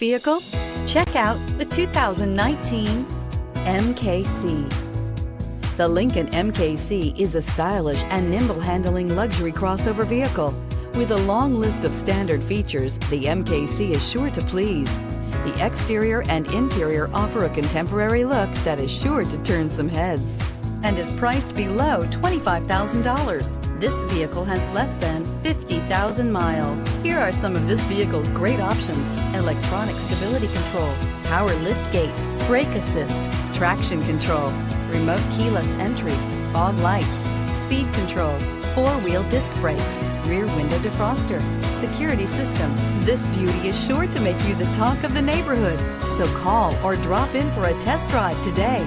vehicle? Check out the 2019 MKC. The Lincoln MKC is a stylish and nimble-handling luxury crossover vehicle. With a long list of standard features, the MKC is sure to please. The exterior and interior offer a contemporary look that is sure to turn some heads and is priced below $25,000. This vehicle has less than 50,000 miles. Here are some of this vehicle's great options: electronic stability control, power liftgate, brake assist, traction control, remote keyless entry, fog lights, speed control, four-wheel disc brakes, rear window defroster, security system. This beauty is sure to make you the talk of the neighborhood. So call or drop in for a test drive today.